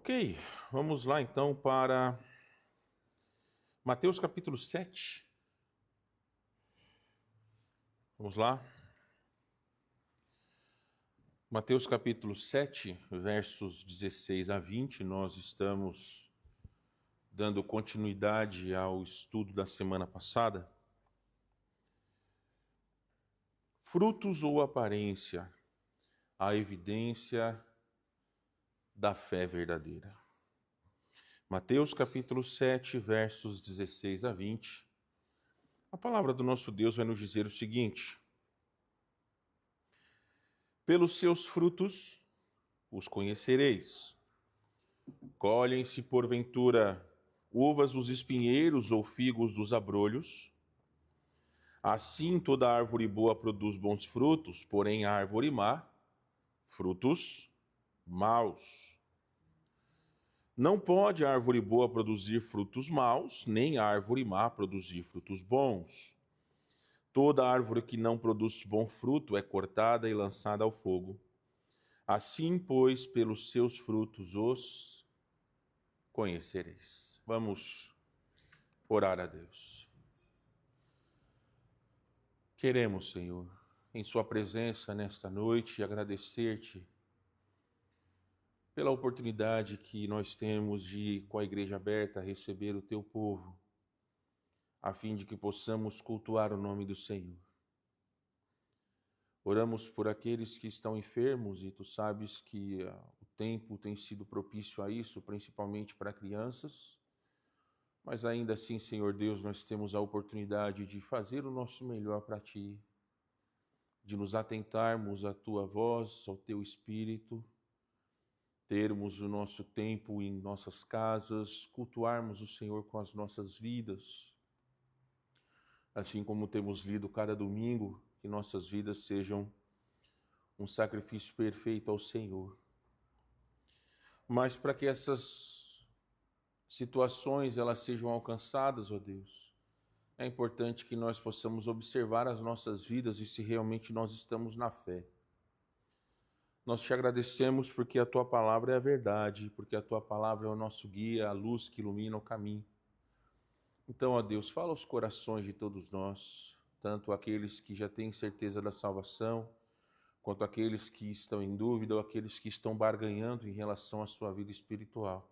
Ok, vamos lá então para Mateus capítulo 7. Vamos lá. Mateus capítulo 7, versos 16 a 20, nós estamos dando continuidade ao estudo da semana passada. Frutos ou aparência, a evidência da fé verdadeira. Mateus capítulo 7, versos 16 a 20. A palavra do nosso Deus vai nos dizer o seguinte: pelos seus frutos os conhecereis. Colhem-se, porventura, uvas dos espinheiros ou figos dos abrolhos? Assim toda árvore boa produz bons frutos, porém a árvore má, frutos maus. Não pode a árvore boa produzir frutos maus, nem a árvore má produzir frutos bons. Toda árvore que não produz bom fruto é cortada e lançada ao fogo. Assim, pois, pelos seus frutos os conhecereis. Vamos orar a Deus. Queremos, Senhor, em Sua presença nesta noite, agradecer-te pela oportunidade que nós temos de, com a igreja aberta, receber o Teu povo, a fim de que possamos cultuar o nome do Senhor. Oramos por aqueles que estão enfermos e Tu sabes que o tempo tem sido propício a isso, principalmente para crianças. Mas ainda assim, Senhor Deus, nós temos a oportunidade de fazer o nosso melhor para Ti, de nos atentarmos à Tua voz, ao Teu Espírito, termos o nosso tempo em nossas casas, cultuarmos o Senhor com as nossas vidas. Assim como temos lido cada domingo, que nossas vidas sejam um sacrifício perfeito ao Senhor. Mas para que essas situações elas sejam alcançadas, ó Deus, é importante que nós possamos observar as nossas vidas e se realmente nós estamos na fé. Nós te agradecemos porque a Tua palavra é a verdade, porque a Tua palavra é o nosso guia, a luz que ilumina o caminho. Então, ó Deus, fala aos corações de todos nós, tanto aqueles que já têm certeza da salvação, quanto aqueles que estão em dúvida ou aqueles que estão barganhando em relação à sua vida espiritual.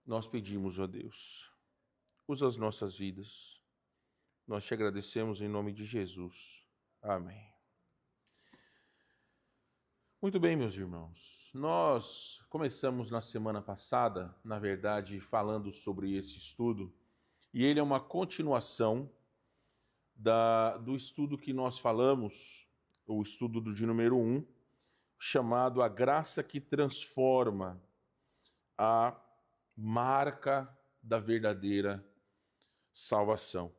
Nós pedimos, ó Deus, usa as nossas vidas. Nós te agradecemos em nome de Jesus. Amém. Muito bem, meus irmãos. Nós começamos na semana passada, na verdade, falando sobre esse estudo, e ele é uma continuação do estudo que nós falamos, o estudo de número 1, chamado A Graça que Transforma, a marca da verdadeira salvação.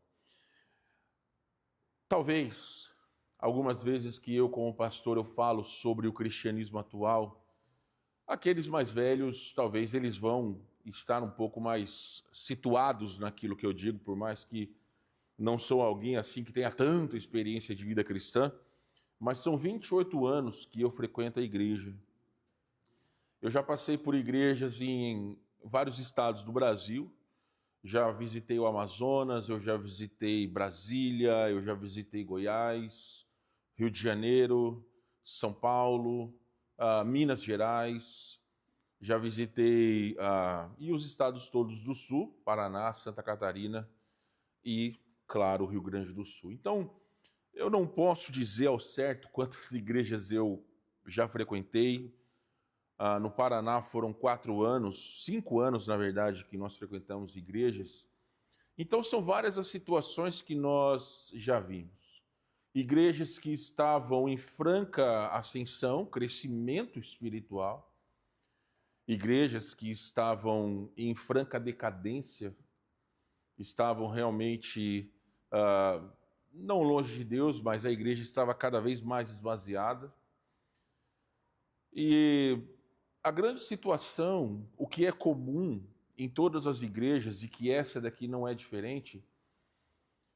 Talvez, algumas vezes que eu, como pastor, eu falo sobre o cristianismo atual, aqueles mais velhos, talvez eles vão estar um pouco mais situados naquilo que eu digo, por mais que não sou alguém assim que tenha tanta experiência de vida cristã, mas são 28 anos que eu frequento a igreja. Eu já passei por igrejas em vários estados do Brasil, já visitei o Amazonas, eu já visitei Brasília, eu já visitei Goiás, Rio de Janeiro, São Paulo, Minas Gerais, já visitei e os estados todos do Sul, Paraná, Santa Catarina e, claro, o Rio Grande do Sul. Então, eu não posso dizer ao certo quantas igrejas eu já frequentei. No Paraná foram 4 anos, 5 anos, na verdade, que nós frequentamos igrejas. Então, são várias as situações que nós já vimos. Igrejas que estavam em franca ascensão, crescimento espiritual. Igrejas que estavam em franca decadência, estavam realmente não longe de Deus, mas a igreja estava cada vez mais esvaziada. E a grande situação, o que é comum em todas as igrejas, e que essa daqui não é diferente,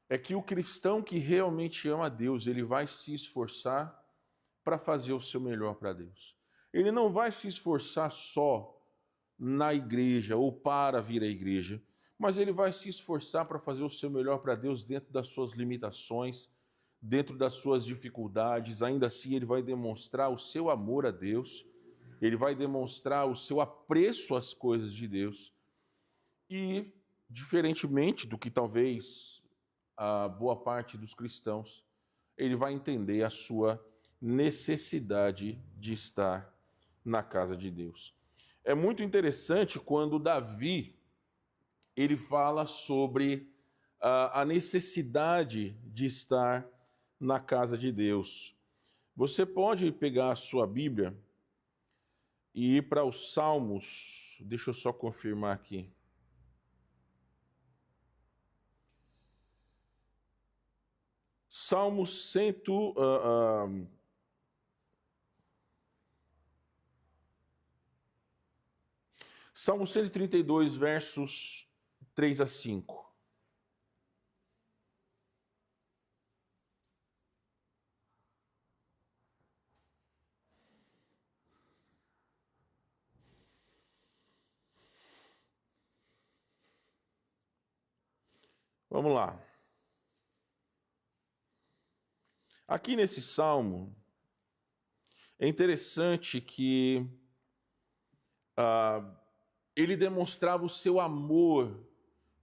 é que o cristão que realmente ama a Deus, ele vai se esforçar para fazer o seu melhor para Deus. ele não vai se esforçar só na igreja ou para vir à igreja, mas ele vai se esforçar para fazer o seu melhor para Deus dentro das suas limitações, dentro das suas dificuldades. Ainda assim, ele vai demonstrar o seu amor a Deus, ele vai demonstrar o seu apreço às coisas de Deus. E, diferentemente do que talvez a boa parte dos cristãos, ele vai entender a sua necessidade de estar na casa de Deus. É muito interessante quando Davi ele fala sobre a necessidade de estar na casa de Deus. Você pode pegar a sua Bíblia e ir para os Salmos. Deixa eu só confirmar aqui. Salmos Salmo 132, versos 3 a 5. Vamos lá. Aqui nesse salmo, é interessante que ele demonstrava o seu amor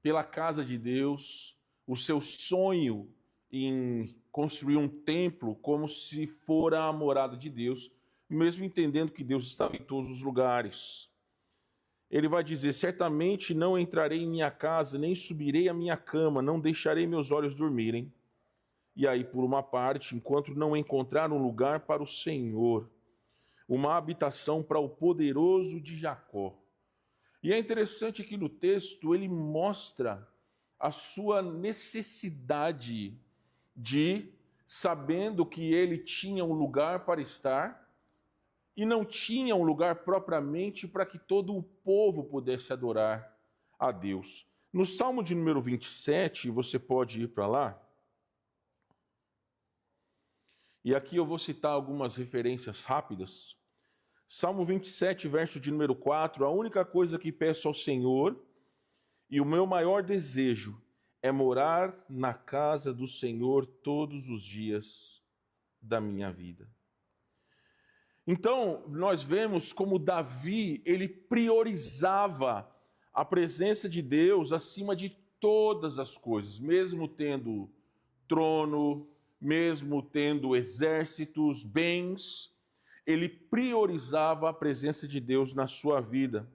pela casa de Deus, o seu sonho em construir um templo como se fora a morada de Deus, mesmo entendendo que Deus estava em todos os lugares. Ele vai dizer: certamente não entrarei em minha casa, nem subirei à minha cama, não deixarei meus olhos dormirem. E aí, por uma parte, enquanto não encontrar um lugar para o Senhor, uma habitação para o poderoso de Jacó. E é interessante que no texto ele mostra a sua necessidade de, sabendo que ele tinha um lugar para estar, e não tinha um lugar propriamente para que todo o povo pudesse adorar a Deus. No Salmo de número 27, você pode ir para lá, e aqui eu vou citar algumas referências rápidas. Salmo 27, verso de número 4, a única coisa que peço ao Senhor, e o meu maior desejo, é morar na casa do Senhor todos os dias da minha vida. Então, nós vemos como Davi, ele priorizava a presença de Deus acima de todas as coisas, mesmo tendo trono, mesmo tendo exércitos, bens, ele priorizava a presença de Deus na sua vida.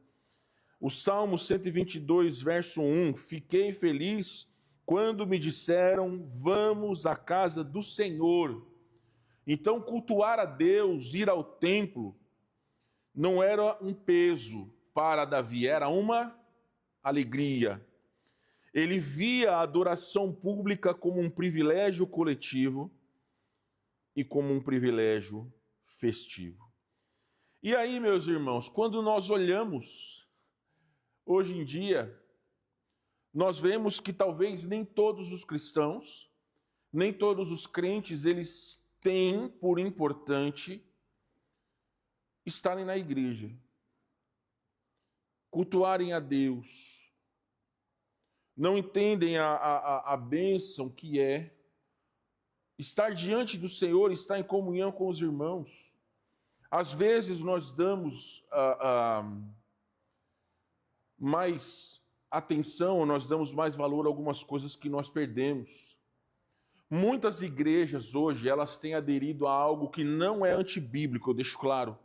O Salmo 122, verso 1, fiquei feliz quando me disseram, vamos à casa do Senhor. Então, cultuar a Deus, ir ao templo, não era um peso para Davi, era uma alegria. Ele via a adoração pública como um privilégio coletivo e como um privilégio festivo. E aí, meus irmãos, quando nós olhamos, hoje em dia, nós vemos que talvez nem todos os cristãos, nem todos os crentes, eles têm por importante estarem na igreja, cultuarem a Deus, não entendem a bênção que é estar diante do Senhor, estar em comunhão com os irmãos. Às vezes nós damos mais atenção, nós damos mais valor a algumas coisas que nós perdemos. Muitas igrejas hoje, elas têm aderido a algo que não é antibíblico, eu deixo claro,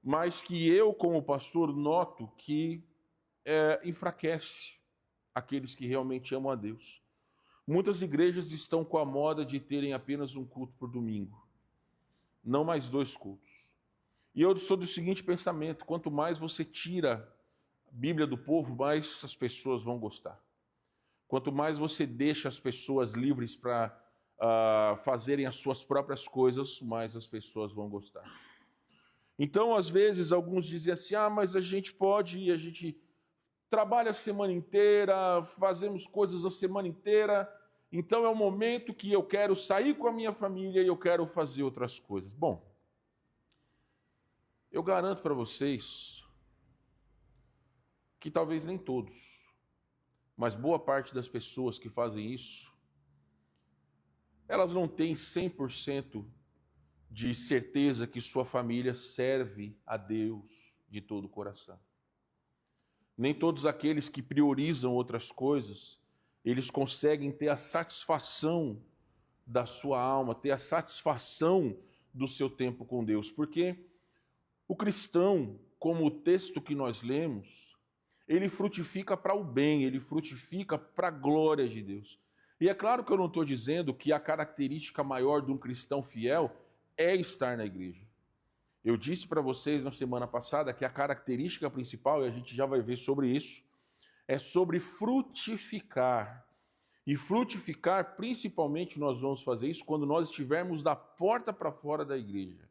mas que eu, como pastor, noto que enfraquece aqueles que realmente amam a Deus. Muitas igrejas estão com a moda de terem apenas um culto por domingo, não mais 2 cultos. E eu sou do seguinte pensamento: quanto mais você tira a Bíblia do povo, mais as pessoas vão gostar. Quanto mais você deixa as pessoas livres para fazerem as suas próprias coisas, mais as pessoas vão gostar. Então, às vezes, alguns dizem assim, mas a gente pode ir, a gente trabalha a semana inteira, fazemos coisas a semana inteira, então é o momento que eu quero sair com a minha família e eu quero fazer outras coisas. Bom, Eu garanto para vocês que talvez nem todos, mas boa parte das pessoas que fazem isso, elas não têm 100% de certeza que sua família serve a Deus de todo o coração. Nem todos aqueles que priorizam outras coisas, eles conseguem ter a satisfação da sua alma, ter a satisfação do seu tempo com Deus. Porque o cristão, como o texto que nós lemos, ele frutifica para o bem, ele frutifica para a glória de Deus. E é claro que eu não estou dizendo que a característica maior de um cristão fiel é estar na igreja. Eu disse para vocês na semana passada que a característica principal, e a gente já vai ver sobre isso, é sobre frutificar. E frutificar, principalmente, nós vamos fazer isso quando nós estivermos da porta para fora da igreja.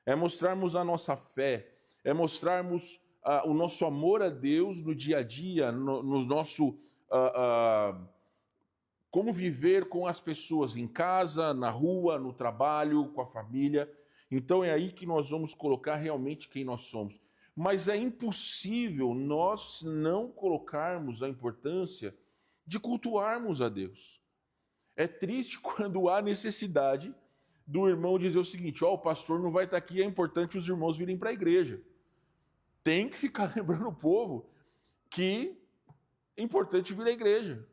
É mostrarmos a nossa fé, é mostrarmos o nosso amor a Deus no dia a dia, no nosso... como viver com as pessoas em casa, na rua, no trabalho, com a família. Então é aí que nós vamos colocar realmente quem nós somos. Mas é impossível nós não colocarmos a importância de cultuarmos a Deus. É triste quando há necessidade do irmão dizer o seguinte: o pastor não vai estar aqui, é importante os irmãos virem para a igreja. Tem que ficar lembrando o povo que é importante vir à igreja.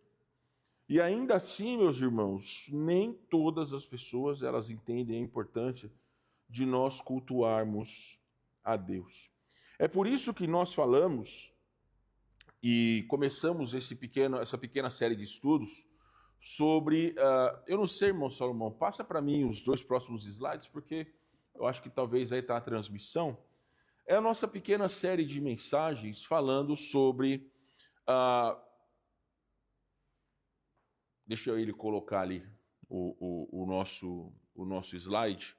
E ainda assim, meus irmãos, nem todas as pessoas elas entendem a importância de nós cultuarmos a Deus. É por isso que nós falamos e começamos essa pequena série de estudos sobre... eu não sei, irmão Salomão, passa para mim os 2 próximos slides, porque eu acho que talvez aí está a transmissão. É a nossa pequena série de mensagens falando sobre... deixa ele colocar ali o nosso slide.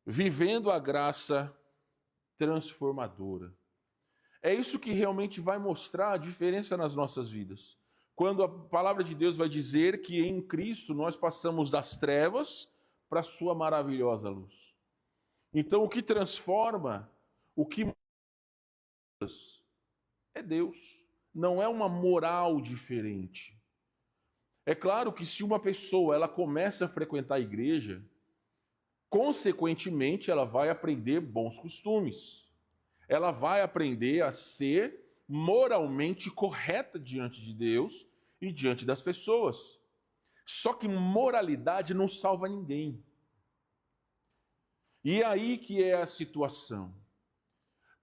Vivendo a graça transformadora. É isso que realmente vai mostrar a diferença nas nossas vidas. Quando a palavra de Deus vai dizer que em Cristo nós passamos das trevas para a sua maravilhosa luz. Então o que transforma, o que é Deus. Não é uma moral diferente. É claro que se uma pessoa ela começa a frequentar a igreja, consequentemente ela vai aprender bons costumes. Ela vai aprender a ser moralmente correta diante de Deus e diante das pessoas. Só que moralidade não salva ninguém. E é aí que é a situação.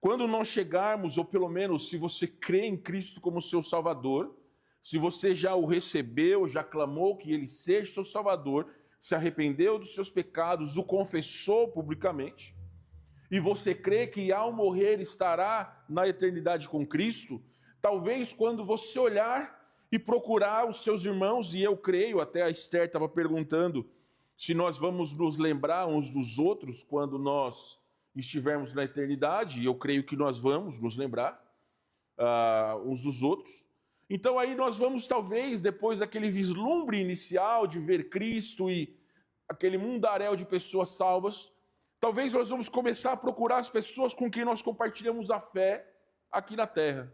Quando nós chegarmos, ou pelo menos se você crê em Cristo como seu Salvador, se você já o recebeu, já clamou que Ele seja seu Salvador, se arrependeu dos seus pecados, o confessou publicamente, e você crê que ao morrer estará na eternidade com Cristo, talvez quando você olhar e procurar os seus irmãos, e eu creio, até a Esther estava perguntando se nós vamos nos lembrar uns dos outros quando nós estivermos na eternidade, e eu creio que nós vamos nos lembrar uns dos outros. Então aí nós vamos talvez, depois daquele vislumbre inicial de ver Cristo e aquele mundaréu de pessoas salvas, talvez nós vamos começar a procurar as pessoas com quem nós compartilhamos a fé aqui na terra.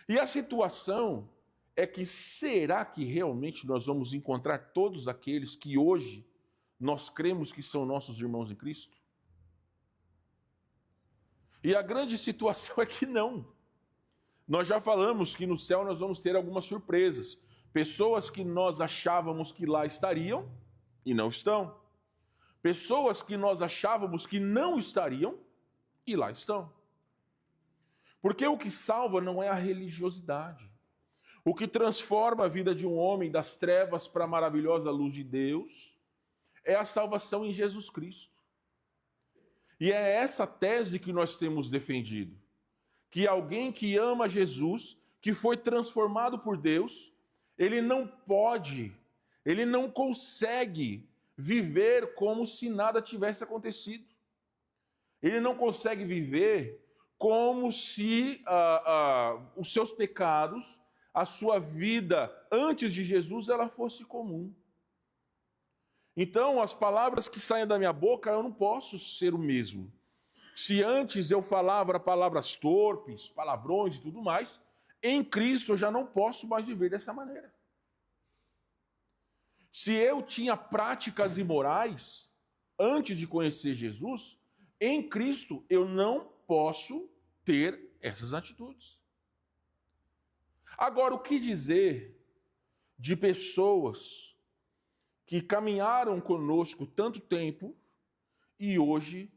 E a situação é que será que realmente nós vamos encontrar todos aqueles que hoje nós cremos que são nossos irmãos em Cristo? E a grande situação é que não. Nós já falamos que no céu nós vamos ter algumas surpresas. Pessoas que nós achávamos que lá estariam e não estão. Pessoas que nós achávamos que não estariam e lá estão. Porque o que salva não é a religiosidade. O que transforma a vida de um homem das trevas para a maravilhosa luz de Deus é a salvação em Jesus Cristo. E é essa tese que nós temos defendido. Que alguém que ama Jesus, que foi transformado por Deus, ele não pode, ele não consegue viver como se nada tivesse acontecido. Ele não consegue viver como se os seus pecados, a sua vida antes de Jesus, ela fosse comum. Então, as palavras que saem da minha boca, eu não posso ser o mesmo. Se antes eu falava palavras torpes, palavrões e tudo mais, em Cristo eu já não posso mais viver dessa maneira. Se eu tinha práticas imorais antes de conhecer Jesus, em Cristo eu não posso ter essas atitudes. Agora, o que dizer de pessoas que caminharam conosco tanto tempo e hoje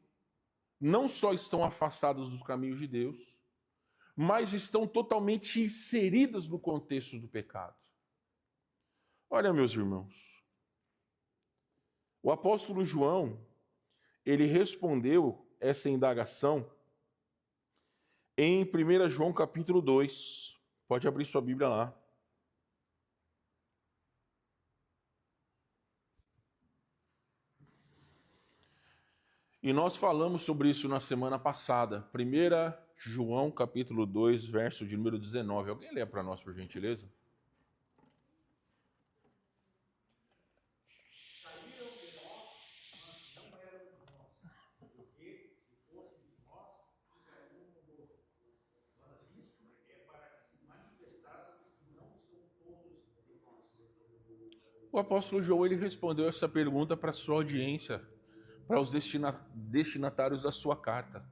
não só estão afastadas dos caminhos de Deus, mas estão totalmente inseridas no contexto do pecado? Olha, meus irmãos, o apóstolo João, ele respondeu essa indagação em 1 João capítulo 2. Pode abrir sua Bíblia lá. E nós falamos sobre isso na semana passada. 1 João capítulo 2, verso de número 19. Alguém lê para nós, por gentileza? O apóstolo João, ele respondeu essa pergunta para a sua audiência, para os destinatários da sua carta.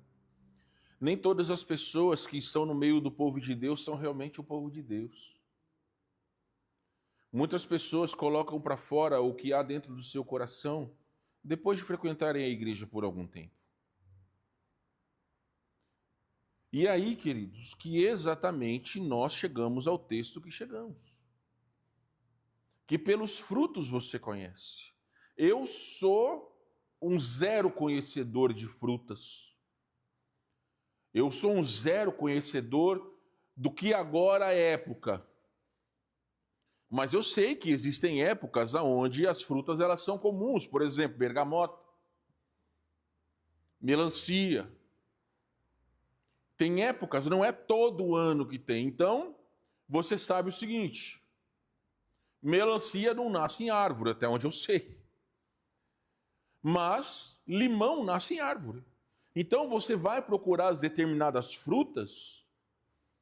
Nem todas as pessoas que estão no meio do povo de Deus são realmente o povo de Deus. Muitas pessoas colocam para fora o que há dentro do seu coração depois de frequentarem a igreja por algum tempo. E aí, queridos, que exatamente nós chegamos ao texto que chegamos. Que pelos frutos você conhece. Eu sou um zero conhecedor de frutas. Eu sou um zero conhecedor do que agora é época. Mas eu sei que existem épocas onde as frutas elas são comuns. Por exemplo, bergamota, melancia. Tem épocas, não é todo ano que tem. Então, você sabe o seguinte: melancia não nasce em árvore, até onde eu sei. Mas limão nasce em árvore. Então você vai procurar as determinadas frutas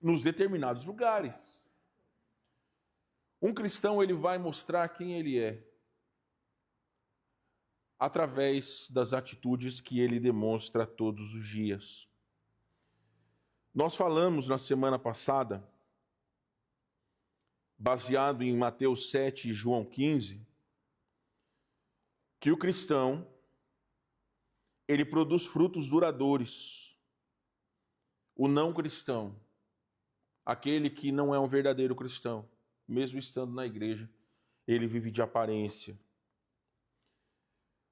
nos determinados lugares. Um cristão, ele vai mostrar quem ele é através das atitudes que ele demonstra todos os dias. Nós falamos na semana passada, baseado em Mateus 7 e João 15, que o cristão, ele produz frutos duradouros. O não cristão, aquele que não é um verdadeiro cristão, mesmo estando na igreja, ele vive de aparência.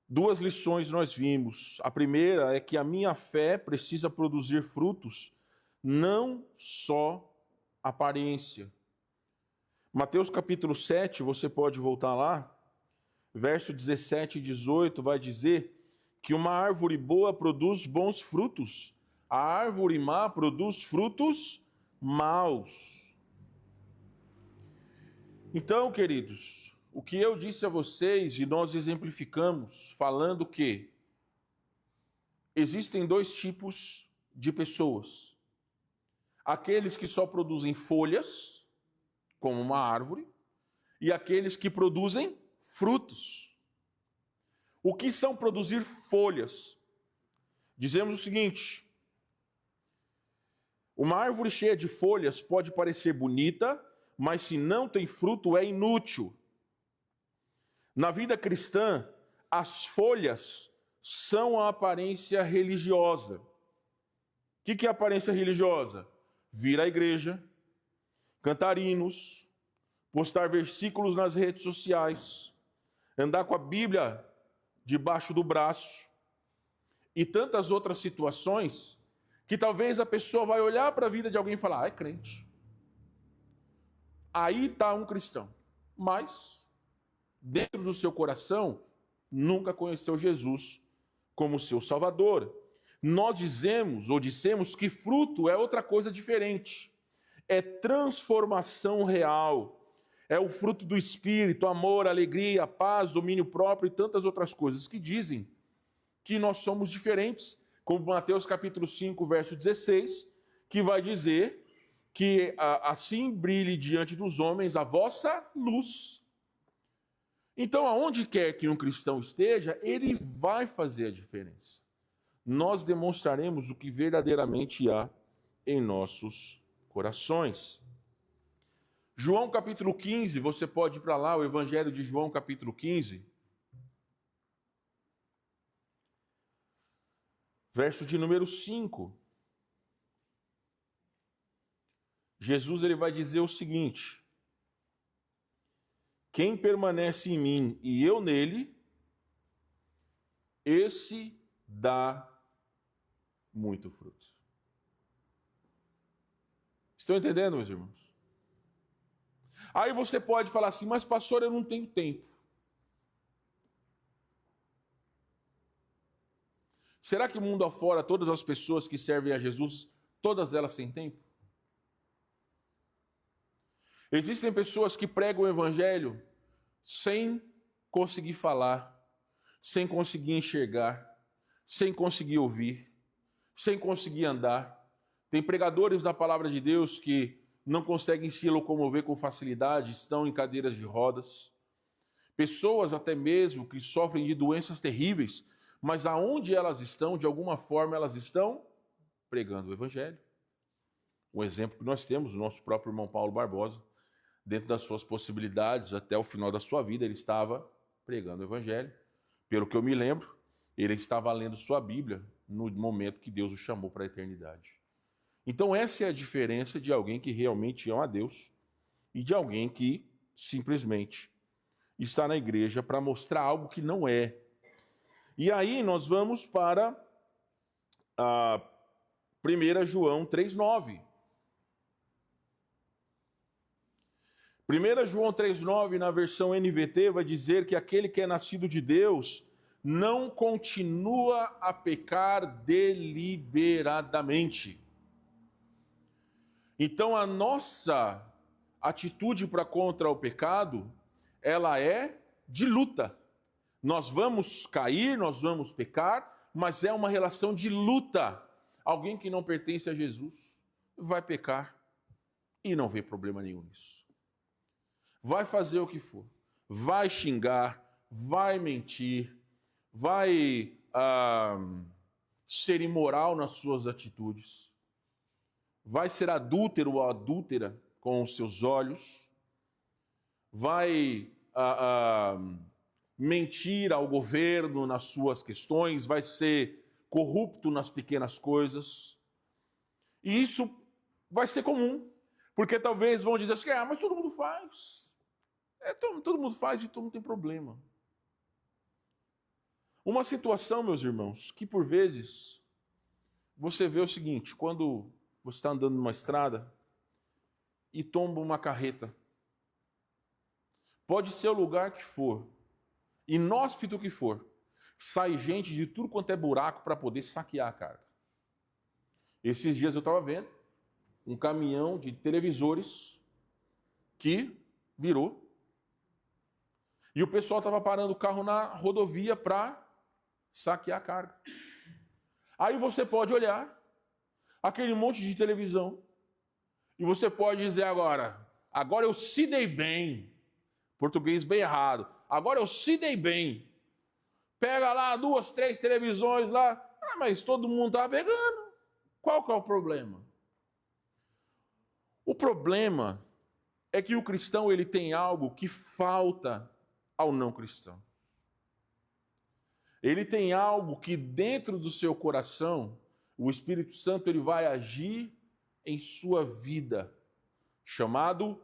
Duas lições nós vimos. A primeira é que a minha fé precisa produzir frutos, não só aparência. Mateus capítulo 7, você pode voltar lá, verso 17 e 18, vai dizer que uma árvore boa produz bons frutos, a árvore má produz frutos maus. Então, queridos, o que eu disse a vocês, e nós exemplificamos, falando que existem dois tipos de pessoas. Aqueles que só produzem folhas, como uma árvore, e aqueles que produzem frutos. O que são produzir folhas? Dizemos o seguinte: uma árvore cheia de folhas pode parecer bonita, mas se não tem fruto é inútil. Na vida cristã, as folhas são a aparência religiosa. O que é aparência religiosa? Vir à igreja, cantar hinos, postar versículos nas redes sociais, andar com a Bíblia debaixo do braço e tantas outras situações que talvez a pessoa vai olhar para a vida de alguém e falar: é crente. Aí está um cristão, mas dentro do seu coração nunca conheceu Jesus como seu Salvador. Nós dissemos que fruto é outra coisa diferente. É transformação real. É o fruto do Espírito, amor, alegria, paz, domínio próprio e tantas outras coisas que dizem que nós somos diferentes, como Mateus capítulo 5, verso 16, que vai dizer que assim brilhe diante dos homens a vossa luz. Então, aonde quer que um cristão esteja, ele vai fazer a diferença. Nós demonstraremos o que verdadeiramente há em nossos corações. João capítulo 15, você pode ir para lá, o Evangelho de João capítulo 15. Verso de número 5. Jesus ele vai dizer o seguinte: quem permanece em mim e eu nele, esse dá muito fruto. Estão entendendo, meus irmãos? Aí você pode falar assim, mas pastor, eu não tenho tempo. Será que mundo afora, todas as pessoas que servem a Jesus, todas elas têm tempo? Existem pessoas que pregam o evangelho sem conseguir falar, sem conseguir enxergar, sem conseguir ouvir, sem conseguir andar. Tem pregadores da palavra de Deus que não conseguem se locomover com facilidade, estão em cadeiras de rodas. Pessoas até mesmo que sofrem de doenças terríveis, mas aonde elas estão, de alguma forma elas estão pregando o evangelho. Um exemplo que nós temos, o nosso próprio irmão Paulo Barbosa, dentro das suas possibilidades, até o final da sua vida, ele estava pregando o evangelho. Pelo que eu me lembro, ele estava lendo sua Bíblia no momento que Deus o chamou para a eternidade. Então essa é a diferença de alguém que realmente ama a Deus e de alguém que simplesmente está na igreja para mostrar algo que não é. E aí nós vamos para 1 João 3,9. 1 João 3,9, na versão NVT, vai dizer que aquele que é nascido de Deus não continua a pecar deliberadamente. Então, a nossa atitude para contra o pecado, ela é de luta. Nós vamos cair, nós vamos pecar, mas é uma relação de luta. Alguém que não pertence a Jesus vai pecar e não vê problema nenhum nisso. Vai fazer o que for, vai xingar, vai mentir, vai ser imoral nas suas atitudes, vai ser adúltero ou adúltera com os seus olhos, vai mentir ao governo nas suas questões, vai ser corrupto nas pequenas coisas. E isso vai ser comum, porque talvez vão dizer assim, mas todo mundo faz. Todo mundo faz e todo mundo tem problema. Uma situação, meus irmãos, que por vezes você vê o seguinte, quando você está andando numa estrada e tomba uma carreta, pode ser o lugar que for, inóspito que for, sai gente de tudo quanto é buraco para poder saquear a carga. Esses dias eu estava vendo um caminhão de televisores que virou e o pessoal estava parando o carro na rodovia para saquear a carga. Aí você pode olhar aquele monte de televisão e você pode dizer agora eu se dei bem, português bem errado, agora eu se dei bem. Pega lá 2, 3 televisões lá, mas todo mundo está pegando. Qual que é o problema? O problema é que o cristão ele tem algo que falta ao não cristão. Ele tem algo que dentro do seu coração, o Espírito Santo ele vai agir em sua vida, chamado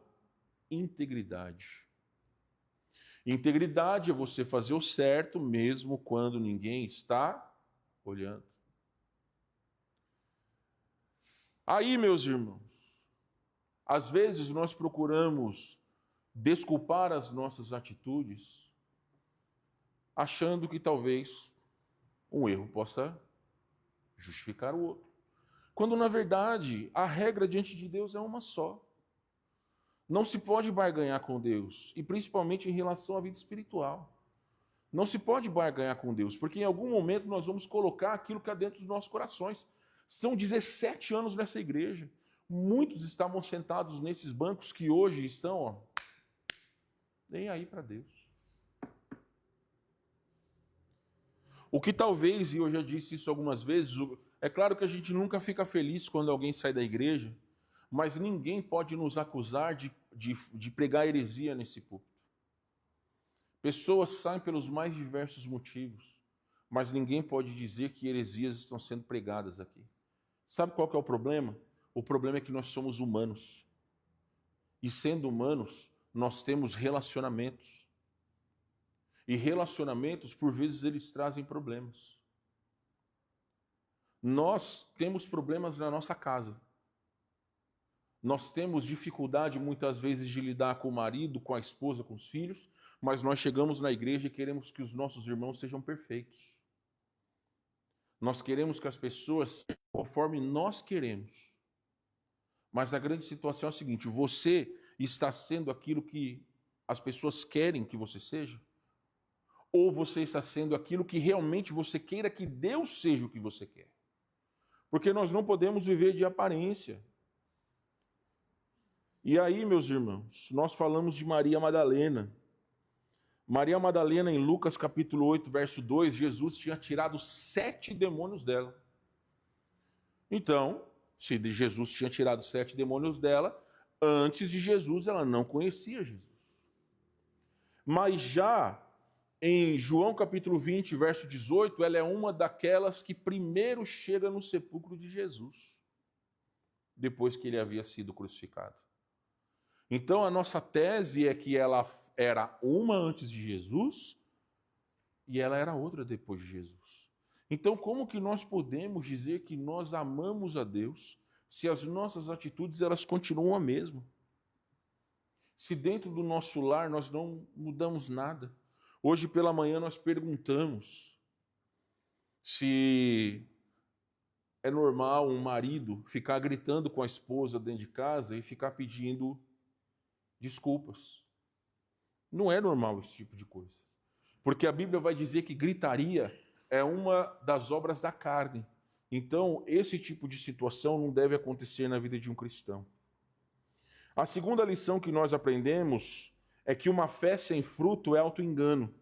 integridade. Integridade é você fazer o certo mesmo quando ninguém está olhando. Aí, meus irmãos, às vezes nós procuramos desculpar as nossas atitudes, achando que talvez um erro possa justificar o outro. Quando, na verdade, a regra diante de Deus é uma só. Não se pode barganhar com Deus, e principalmente em relação à vida espiritual. Não se pode barganhar com Deus, porque em algum momento nós vamos colocar aquilo que há dentro dos nossos corações. São 17 anos nessa igreja. Muitos estavam sentados nesses bancos que hoje estão, nem aí para Deus. O que talvez, e eu já disse isso algumas vezes, é claro que a gente nunca fica feliz quando alguém sai da igreja, mas ninguém pode nos acusar de pregar heresia nesse púlpito. Pessoas saem pelos mais diversos motivos, mas ninguém pode dizer que heresias estão sendo pregadas aqui. Sabe qual que é o problema? O problema é que nós somos humanos. E sendo humanos, nós temos relacionamentos. E relacionamentos, por vezes, eles trazem problemas. Nós temos problemas na nossa casa. Nós temos dificuldade, muitas vezes, de lidar com o marido, com a esposa, com os filhos, mas nós chegamos na igreja e queremos que os nossos irmãos sejam perfeitos. Nós queremos que as pessoas sejam conforme nós queremos. Mas a grande situação é a seguinte: você está sendo aquilo que as pessoas querem que você seja? Ou você está sendo aquilo que realmente você queira que Deus seja o que você quer? Porque nós não podemos viver de aparência. E aí, meus irmãos, nós falamos de Maria Madalena. Maria Madalena, em Lucas capítulo 8, verso 2, Jesus tinha tirado 7 demônios dela. Então, se Jesus tinha tirado 7 demônios dela, antes de Jesus ela não conhecia Jesus. Mas já em João capítulo 20, verso 18, ela é uma daquelas que primeiro chega no sepulcro de Jesus, depois que ele havia sido crucificado. Então, a nossa tese é que ela era uma antes de Jesus e ela era outra depois de Jesus. Então, como que nós podemos dizer que nós amamos a Deus se as nossas atitudes elas continuam a mesma? Se dentro do nosso lar nós não mudamos nada. Hoje pela manhã nós perguntamos se é normal um marido ficar gritando com a esposa dentro de casa e ficar pedindo desculpas. Não é normal esse tipo de coisa. Porque a Bíblia vai dizer que gritaria é uma das obras da carne. Então, esse tipo de situação não deve acontecer na vida de um cristão. A segunda lição que nós aprendemos é que uma fé sem fruto é auto-engano.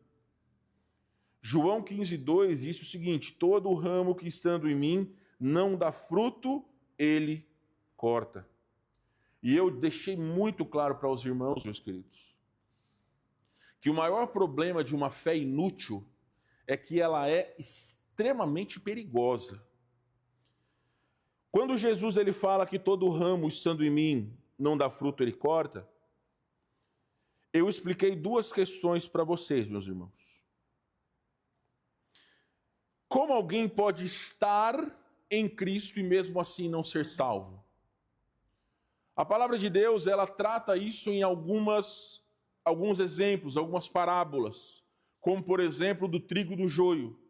João 15, 2 diz o seguinte: todo ramo que estando em mim não dá fruto, ele corta. E eu deixei muito claro para os irmãos, meus queridos, que o maior problema de uma fé inútil é que ela é extremamente perigosa. Quando Jesus ele fala que todo ramo estando em mim não dá fruto, ele corta, eu expliquei 2 questões para vocês, meus irmãos. Como alguém pode estar em Cristo e mesmo assim não ser salvo? A palavra de Deus, ela trata isso em alguns exemplos, algumas parábolas, como por exemplo do trigo e do joio.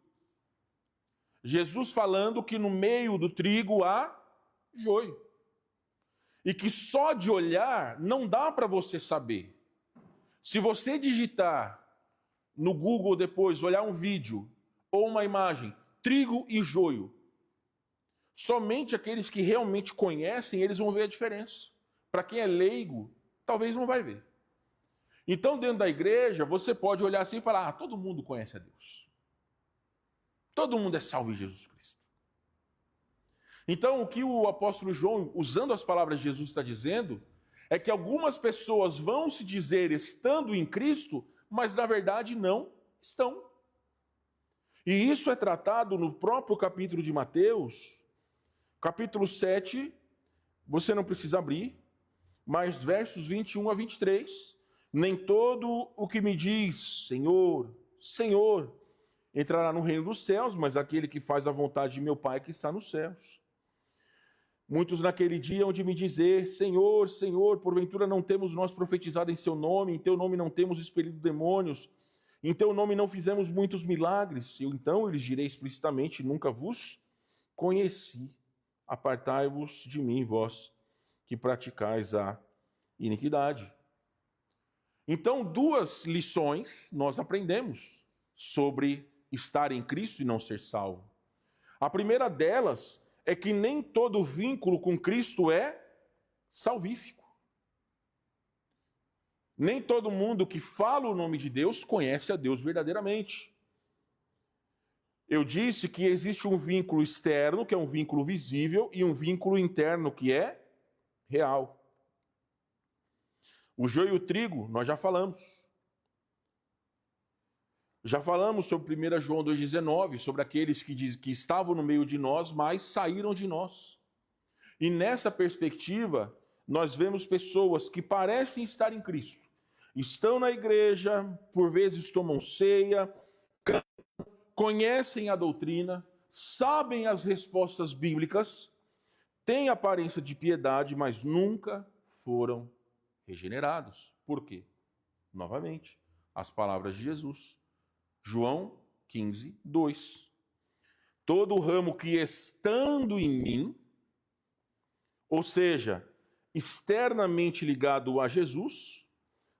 Jesus falando que no meio do trigo há joio. E que só de olhar não dá para você saber. Se você digitar no Google depois, olhar um vídeo ou uma imagem, trigo e joio, somente aqueles que realmente conhecem, eles vão ver a diferença. Para quem é leigo, talvez não vai ver. Então, dentro da igreja, você pode olhar assim e falar: todo mundo conhece a Deus. Todo mundo é salvo em Jesus Cristo. Então, o que o apóstolo João, usando as palavras de Jesus, está dizendo, é que algumas pessoas vão se dizer estando em Cristo, mas na verdade não estão. E isso é tratado no próprio capítulo de Mateus, capítulo 7, você não precisa abrir, mas versos 21 a 23, nem todo o que me diz, Senhor, Senhor, entrará no reino dos céus, mas aquele que faz a vontade de meu Pai que está nos céus. Muitos naquele dia hão de me dizer, Senhor, Senhor, porventura não temos nós profetizado em seu nome, em teu nome não temos expelido demônios, em teu nome não fizemos muitos milagres. Então eu lhes direi explicitamente, nunca vos conheci. Apartai-vos de mim, vós que praticais a iniquidade. Então, 2 lições nós aprendemos sobre estar em Cristo e não ser salvo. A primeira delas é que nem todo vínculo com Cristo é salvífico. Nem todo mundo que fala o nome de Deus conhece a Deus verdadeiramente. Eu disse que existe um vínculo externo, que é um vínculo visível, e um vínculo interno, que é real. O joio e o trigo, nós já falamos. Já falamos sobre 1 João 2,19, sobre aqueles que estavam no meio de nós, mas saíram de nós. E nessa perspectiva, nós vemos pessoas que parecem estar em Cristo. Estão na igreja, por vezes tomam ceia, conhecem a doutrina, sabem as respostas bíblicas, têm aparência de piedade, mas nunca foram regenerados. Por quê? Novamente, as palavras de Jesus. João 15, 2. Todo ramo que estando em mim, ou seja, externamente ligado a Jesus,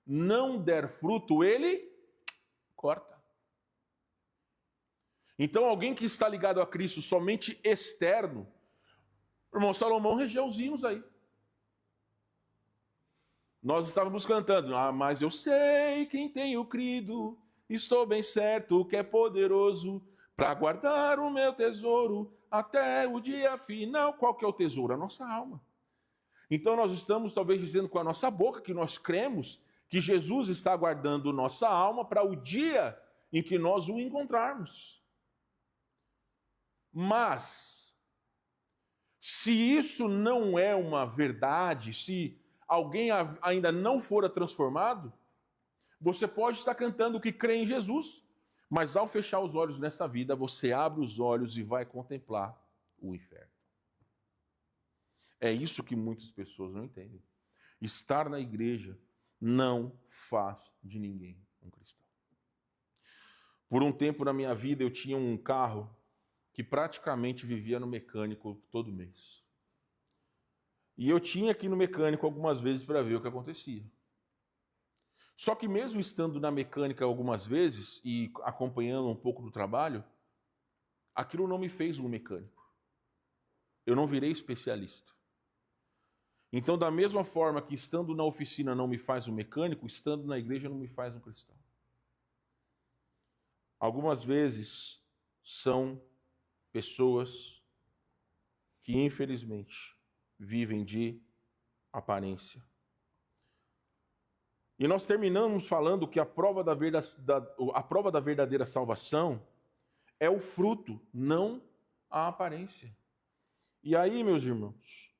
não der fruto, ele corta. Então, alguém que está ligado a Cristo somente externo, o irmão Salomão regeu os hinos aí. Nós estávamos cantando, mas eu sei quem tenho crido, estou bem certo que é poderoso para guardar o meu tesouro até o dia final. Qual que é o tesouro? A nossa alma. Então nós estamos talvez dizendo com a nossa boca que nós cremos que Jesus está guardando nossa alma para o dia em que nós o encontrarmos. Mas, se isso não é uma verdade, se alguém ainda não fora transformado, você pode estar cantando que crê em Jesus, mas ao fechar os olhos nessa vida, você abre os olhos e vai contemplar o inferno. É isso que muitas pessoas não entendem. Estar na igreja não faz de ninguém um cristão. Por um tempo na minha vida eu tinha um carro que praticamente vivia no mecânico todo mês. E eu tinha que ir no mecânico algumas vezes para ver o que acontecia. Só que mesmo estando na mecânica algumas vezes e acompanhando um pouco do trabalho, aquilo não me fez um mecânico. Eu não virei especialista. Então, da mesma forma que estando na oficina não me faz um mecânico, estando na igreja não me faz um cristão. Algumas vezes são pessoas que, infelizmente, vivem de aparência. E nós terminamos falando que a prova da verdadeira salvação é o fruto, não a aparência. E aí, meus irmãos,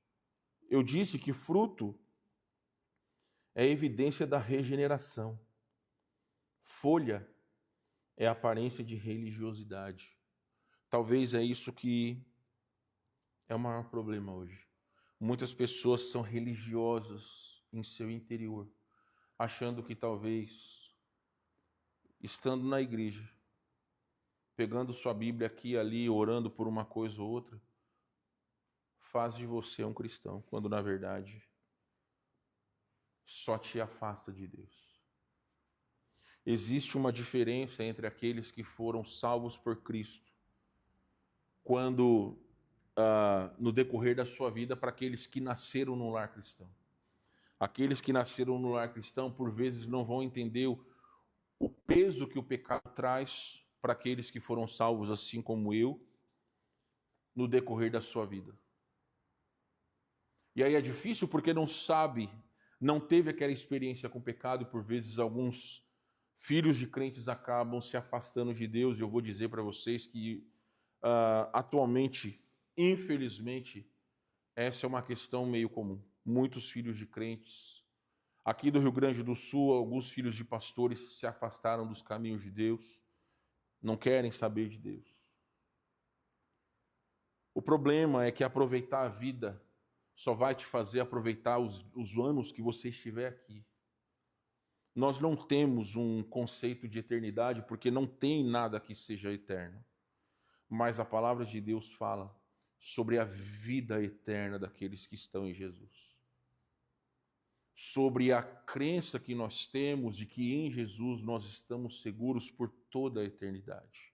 eu disse que fruto é evidência da regeneração. Folha é aparência de religiosidade. Talvez é isso que é o maior problema hoje. Muitas pessoas são religiosas em seu interior, achando que talvez, estando na igreja, pegando sua Bíblia aqui e ali, orando por uma coisa ou outra, faz de você um cristão, quando na verdade só te afasta de Deus. Existe uma diferença entre aqueles que foram salvos por Cristo, quando no decorrer da sua vida, para aqueles que nasceram no lar cristão. Aqueles que nasceram no lar cristão, por vezes, não vão entender o peso que o pecado traz para aqueles que foram salvos, assim como eu, no decorrer da sua vida. E aí é difícil porque não sabe, não teve aquela experiência com o pecado, e por vezes alguns filhos de crentes acabam se afastando de Deus. E eu vou dizer para vocês que atualmente, infelizmente, essa é uma questão meio comum. Muitos filhos de crentes, aqui do Rio Grande do Sul, alguns filhos de pastores se afastaram dos caminhos de Deus, não querem saber de Deus. O problema é que aproveitar a vida só vai te fazer aproveitar os anos que você estiver aqui. Nós não temos um conceito de eternidade porque não tem nada que seja eterno. Mas a palavra de Deus fala sobre a vida eterna daqueles que estão em Jesus. sobre a crença que nós temos de que em Jesus nós estamos seguros por toda a eternidade.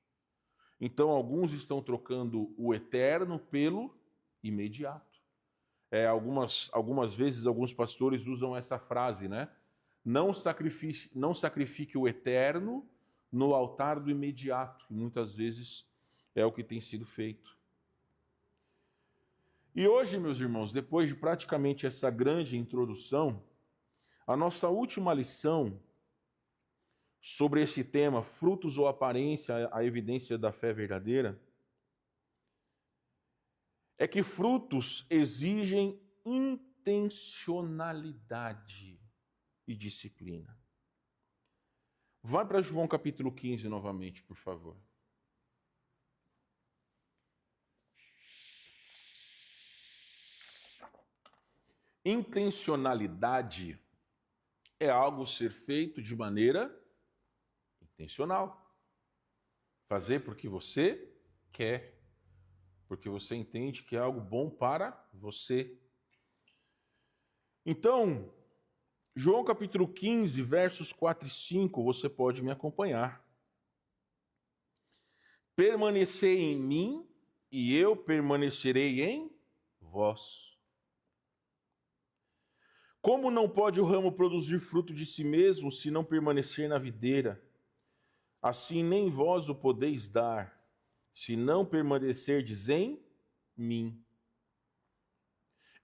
Então, alguns estão trocando o eterno pelo imediato. Algumas vezes, alguns pastores usam essa frase, né? Não sacrifique o eterno no altar do imediato. E muitas vezes é o que tem sido feito. E hoje, meus irmãos, depois de praticamente essa grande introdução, a nossa última lição sobre esse tema, frutos ou aparência, a evidência da fé verdadeira, é que frutos exigem intencionalidade e disciplina. Vai para João capítulo 15 novamente, por favor. Intencionalidade é algo ser feito de maneira intencional. Fazer porque você quer, porque você entende que é algo bom para você. Então, João capítulo 15, versos 4 e 5, você pode me acompanhar. Permanecei em mim e eu permanecerei em vós. Como não pode o ramo produzir fruto de si mesmo se não permanecer na videira? Assim nem vós o podeis dar, se não permanecerdes em mim.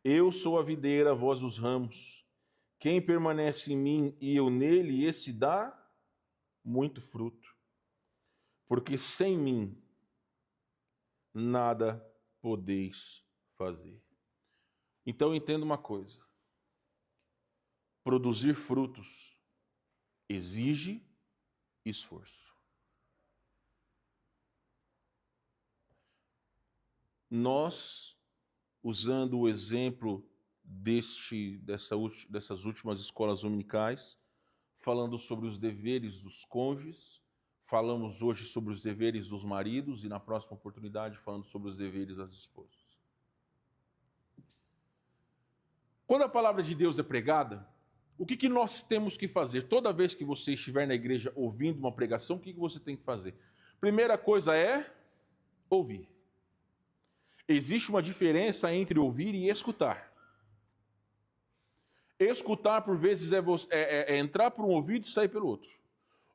Eu sou a videira, vós os ramos. Quem permanece em mim e eu nele, esse dá muito fruto. Porque sem mim nada podeis fazer. Então entenda uma coisa. Produzir frutos exige esforço. Nós, usando o exemplo dessas últimas escolas dominicais, falando sobre os deveres dos cônjuges, falamos hoje sobre os deveres dos maridos e na próxima oportunidade falando sobre os deveres das esposas. Quando a palavra de Deus é pregada, o que nós temos que fazer? Toda vez que você estiver na igreja ouvindo uma pregação, o que você tem que fazer? Primeira coisa é ouvir. Existe uma diferença entre ouvir e escutar. Escutar, por vezes, é entrar por um ouvido e sair pelo outro.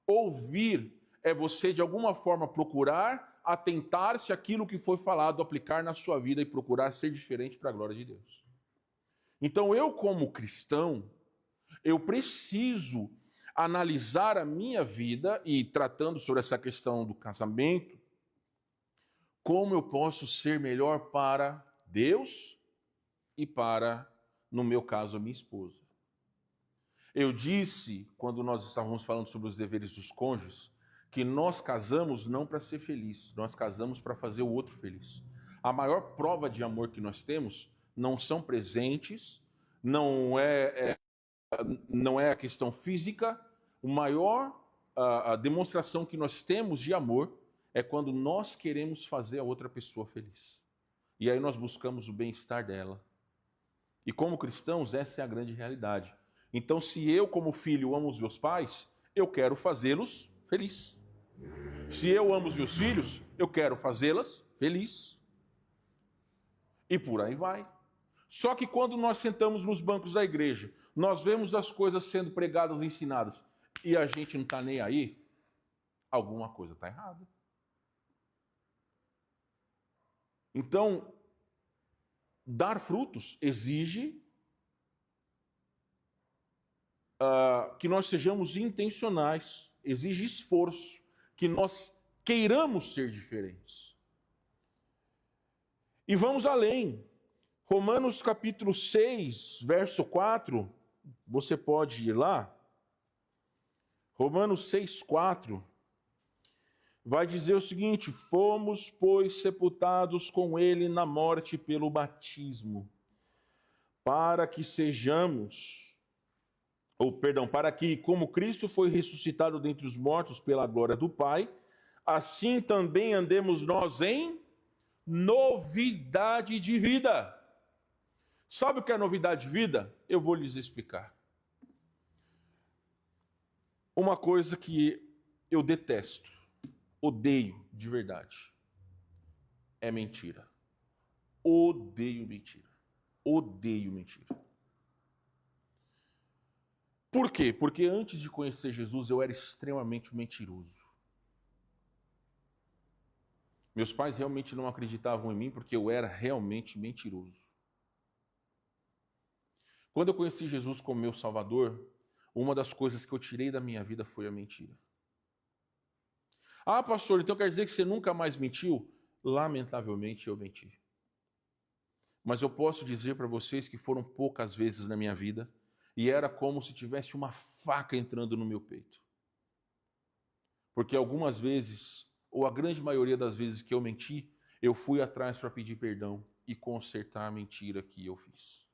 Ouvir é você, de alguma forma, procurar atentar-se àquilo que foi falado, aplicar na sua vida e procurar ser diferente para a glória de Deus. Então, eu, como cristão, eu preciso analisar a minha vida e, tratando sobre essa questão do casamento, como eu posso ser melhor para Deus e para, no meu caso, a minha esposa. Eu disse, quando nós estávamos falando sobre os deveres dos cônjuges, que nós casamos não para ser felizes, nós casamos para fazer o outro feliz. A maior prova de amor que nós temos não são presentes, não é a questão física. A demonstração que nós temos de amor é quando nós queremos fazer a outra pessoa feliz. E aí nós buscamos o bem-estar dela. E como cristãos, essa é a grande realidade. Então, se eu, como filho, amo os meus pais, eu quero fazê-los felizes. Se eu amo os meus filhos, eu quero fazê-las felizes. E por aí vai. Só que quando nós sentamos nos bancos da igreja, nós vemos as coisas sendo pregadas e ensinadas, e a gente não está nem aí, alguma coisa está errada. Então, dar frutos exige que nós sejamos intencionais, exige esforço, que nós queiramos ser diferentes. E vamos além. Romanos capítulo 6, verso 4, você pode ir lá. Romanos 6, 4, vai dizer o seguinte: fomos, pois, sepultados com ele na morte pelo batismo, para que, como Cristo foi ressuscitado dentre os mortos pela glória do Pai, assim também andemos nós em novidade de vida. Sabe o que é novidade de vida? Eu vou lhes explicar. Uma coisa que eu detesto, odeio de verdade, é mentira. Odeio mentira. Odeio mentira. Por quê? Porque antes de conhecer Jesus eu era extremamente mentiroso. Meus pais realmente não acreditavam em mim porque eu era realmente mentiroso. Quando eu conheci Jesus como meu Salvador, uma das coisas que eu tirei da minha vida foi a mentira. Ah, pastor, então quer dizer que você nunca mais mentiu? Lamentavelmente eu menti. Mas eu posso dizer para vocês que foram poucas vezes na minha vida e era como se tivesse uma faca entrando no meu peito. Porque algumas vezes, ou a grande maioria das vezes que eu menti, eu fui atrás para pedir perdão e consertar a mentira que eu fiz.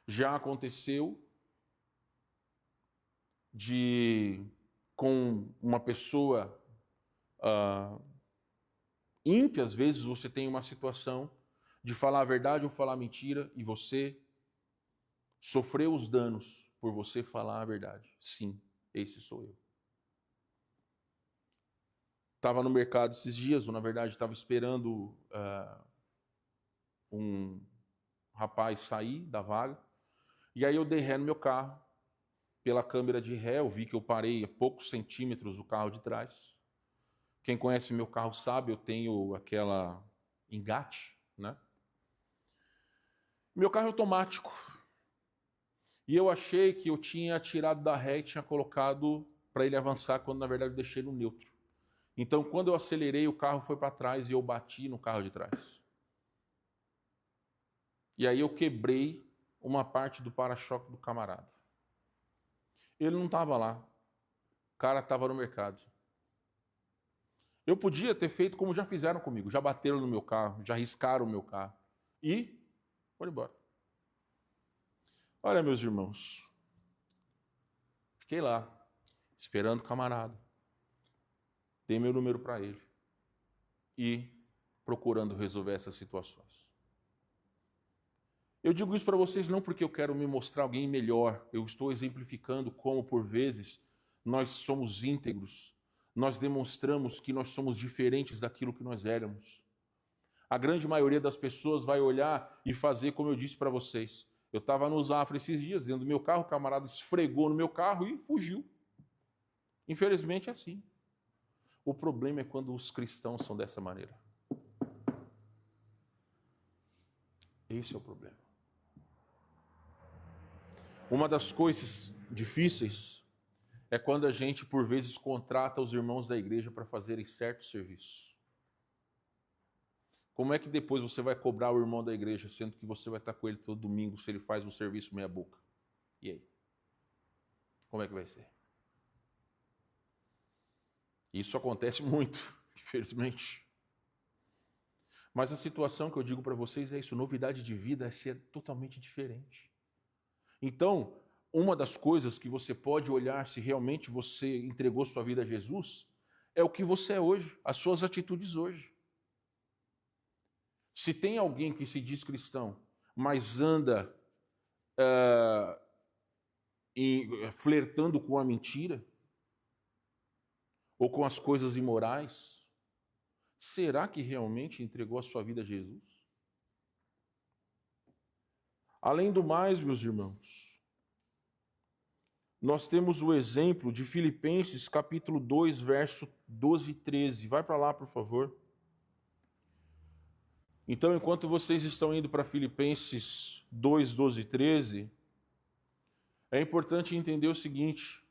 Já aconteceu com uma pessoa ímpia, às vezes você tem uma situação de falar a verdade ou falar mentira e você sofreu os danos por você falar a verdade. Sim, esse sou eu. Estava no mercado esses dias, ou na verdade estava esperando um rapaz sair da vaga, e aí eu dei ré no meu carro. Pela câmera de ré, eu vi que eu parei a poucos centímetros do carro de trás. Quem conhece meu carro sabe, eu tenho aquela engate, né? Meu carro é automático. E eu achei que eu tinha tirado da ré e tinha colocado para ele avançar, quando na verdade eu deixei no neutro. Então, quando eu acelerei, o carro foi para trás e eu bati no carro de trás. E aí eu quebrei uma parte do para-choque do camarada. Ele não estava lá. O cara estava no mercado. Eu podia ter feito como já fizeram comigo. Já bateram no meu carro, já riscaram o meu carro. E foram embora. Olha, meus irmãos. Fiquei lá, esperando o camarada. Dei meu número para ele. E procurando resolver essas situações. Eu digo isso para vocês não porque eu quero me mostrar alguém melhor. Eu estou exemplificando como, por vezes, nós somos íntegros. Nós demonstramos que nós somos diferentes daquilo que nós éramos. A grande maioria das pessoas vai olhar e fazer como eu disse para vocês. Eu estava no Zafra esses dias, dentro do meu carro, o camarada esfregou no meu carro e fugiu. Infelizmente é assim. O problema é quando os cristãos são dessa maneira. Esse é o problema. Uma das coisas difíceis é quando a gente, por vezes, contrata os irmãos da igreja para fazerem certos serviços. Como é que depois você vai cobrar o irmão da igreja, sendo que você vai estar com ele todo domingo, se ele faz um serviço meia boca? E aí? Como é que vai ser? Isso acontece muito, infelizmente. Mas a situação que eu digo para vocês é isso, novidade de vida é ser totalmente diferente. Então, uma das coisas que você pode olhar se realmente você entregou sua vida a Jesus é o que você é hoje, as suas atitudes hoje. Se tem alguém que se diz cristão, mas anda flertando com a mentira ou com as coisas imorais, será que realmente entregou a sua vida a Jesus? Além do mais, meus irmãos, nós temos o exemplo de Filipenses capítulo 2, verso 12 e 13. Vai para lá, por favor. Então, enquanto vocês estão indo para Filipenses 2, 12 e 13, é importante entender o seguinte: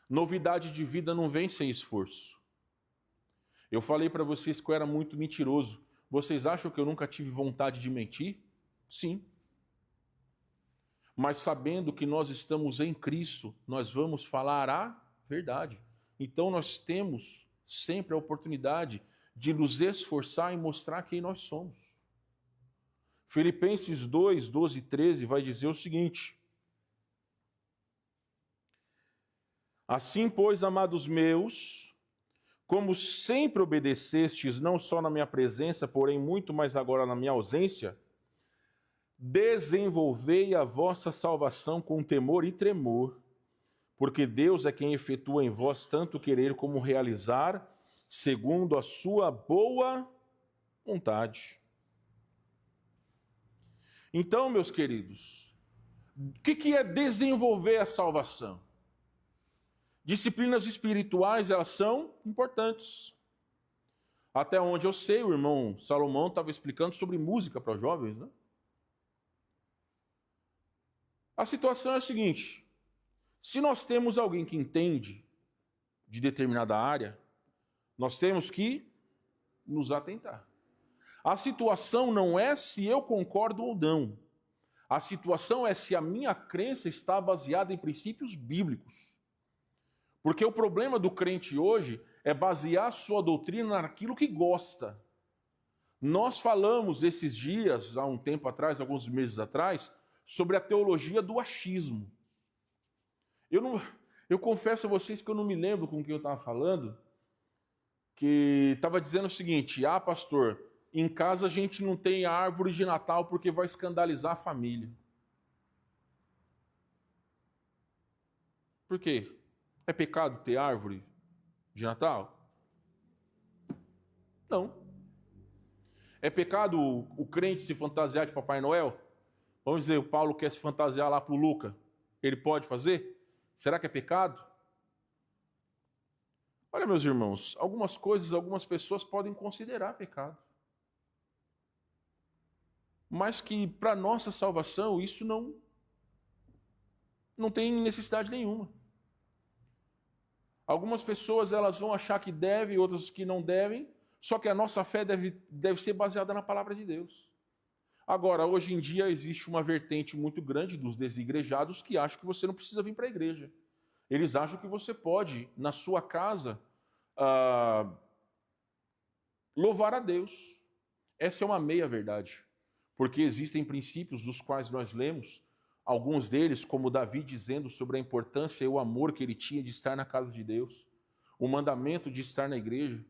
novidade de vida não vem sem esforço. Eu falei para vocês que eu era muito mentiroso. Vocês acham que eu nunca tive vontade de mentir? Sim. Mas sabendo que nós estamos em Cristo, nós vamos falar a verdade. Então nós temos sempre a oportunidade de nos esforçar em mostrar quem nós somos. Filipenses 2, 12 e 13 vai dizer o seguinte: assim, pois, amados meus, como sempre obedecestes, não só na minha presença, porém muito mais agora na minha ausência, desenvolvei a vossa salvação com temor e tremor, porque Deus é quem efetua em vós tanto querer como realizar, segundo a sua boa vontade. Então, meus queridos, o que é desenvolver a salvação? Disciplinas espirituais, elas são importantes. Até onde eu sei, o irmão Salomão estava explicando sobre música para os jovens, né? A situação é a seguinte: se nós temos alguém que entende de determinada área, nós temos que nos atentar. A situação não é se eu concordo ou não. A situação é se a minha crença está baseada em princípios bíblicos. Porque o problema do crente hoje é basear sua doutrina naquilo que gosta. Nós falamos esses dias, há um tempo atrás, alguns meses atrás, sobre a teologia do achismo. Eu confesso a vocês que eu não me lembro com quem eu estava falando, que estava dizendo o seguinte: pastor, em casa a gente não tem árvore de Natal porque vai escandalizar a família. Por quê? É pecado ter árvore de Natal? Não. É pecado o crente se fantasiar de Papai Noel? Vamos dizer, o Paulo quer se fantasiar lá para o Luca. Ele pode fazer? Será que é pecado? Olha, meus irmãos, algumas coisas, algumas pessoas podem considerar pecado. Mas que para nossa salvação isso não tem necessidade nenhuma. Algumas pessoas elas vão achar que devem, outras que não devem, só que a nossa fé deve ser baseada na palavra de Deus. Agora, hoje em dia existe uma vertente muito grande dos desigrejados que acham que você não precisa vir para a igreja. Eles acham que você pode, na sua casa, louvar a Deus. Essa é uma meia-verdade, porque existem princípios dos quais nós lemos, alguns deles, como Davi dizendo sobre a importância e o amor que ele tinha de estar na casa de Deus, o mandamento de estar na igreja.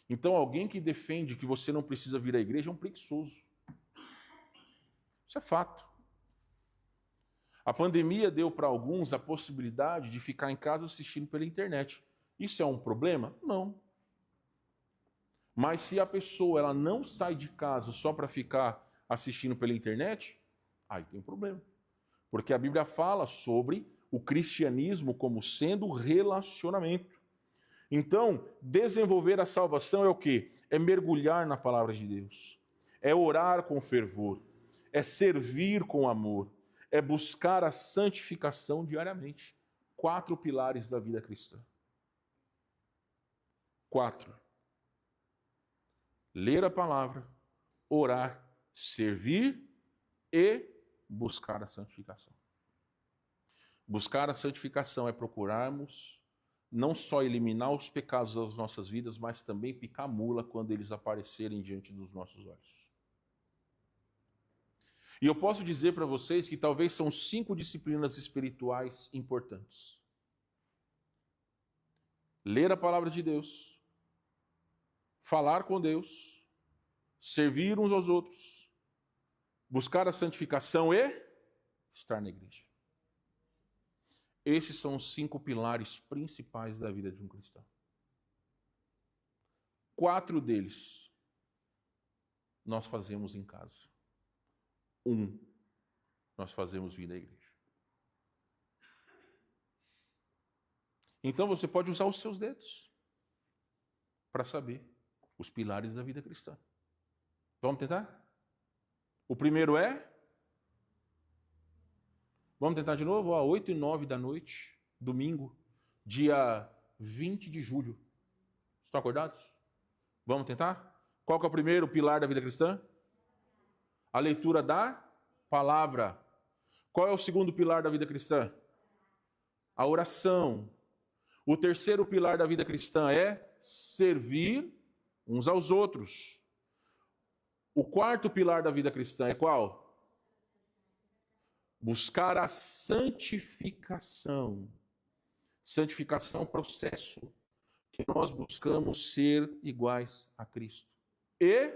Então, alguém que defende que você não precisa vir à igreja é um preguiçoso. Isso é fato. A pandemia deu para alguns a possibilidade de ficar em casa assistindo pela internet. Isso é um problema? Não. Mas se a pessoa ela não sai de casa só para ficar assistindo pela internet, aí tem um problema. Porque a Bíblia fala sobre o cristianismo como sendo relacionamento. Então, desenvolver a salvação é o quê? É mergulhar na palavra de Deus. É orar com fervor. É servir com amor. É buscar a santificação diariamente. 4 pilares da vida cristã. 4. Ler a palavra, orar, servir e buscar a santificação. Buscar a santificação é procurarmos não só eliminar os pecados das nossas vidas, mas também picar mula quando eles aparecerem diante dos nossos olhos. E eu posso dizer para vocês que talvez são 5 disciplinas espirituais importantes. Ler a palavra de Deus, falar com Deus, servir uns aos outros, buscar a santificação e estar na igreja. Esses são os 5 pilares principais da vida de um cristão. 4 deles nós fazemos em casa. 1 nós fazemos vir à igreja. Então você pode usar os seus dedos para saber os pilares da vida cristã. Vamos tentar? O primeiro é... Vamos tentar de novo? 8 e 9 da noite, domingo, dia 20 de julho. Estão acordados? Vamos tentar? Qual que é o primeiro pilar da vida cristã? A leitura da palavra. Qual é o segundo pilar da vida cristã? A oração. O terceiro pilar da vida cristã é servir uns aos outros. O quarto pilar da vida cristã é qual? Buscar a santificação. Santificação é um processo que nós buscamos ser iguais a Cristo. E,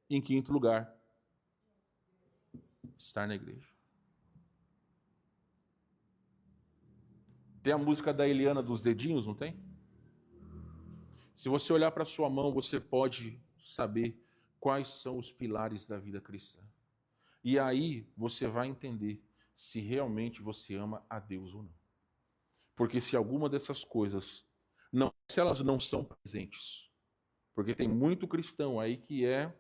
em quinto lugar, estar na igreja. Tem a música da Eliana dos dedinhos, não tem? Se você olhar para a sua mão, você pode saber quais são os pilares da vida cristã. E aí você vai entender se realmente você ama a Deus ou não. Porque se alguma dessas coisas, se elas não são presentes, porque tem muito cristão aí que é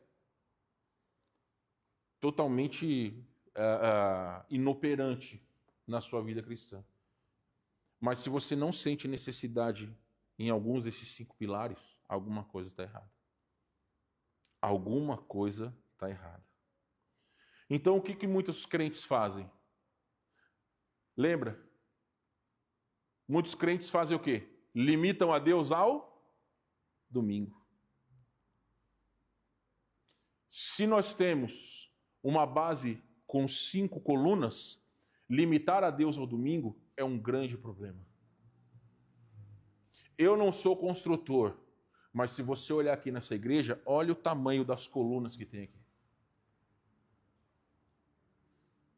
totalmente inoperante na sua vida cristã. Mas se você não sente necessidade em alguns desses 5 pilares, alguma coisa está errada. Alguma coisa está errada. Então, o que muitos crentes fazem? Lembra? Muitos crentes fazem o quê? Limitam a Deus ao domingo. Se nós temos uma base com 5 colunas, limitar a Deus ao domingo é um grande problema. Eu não sou construtor, mas se você olhar aqui nessa igreja, olha o tamanho das colunas que tem aqui.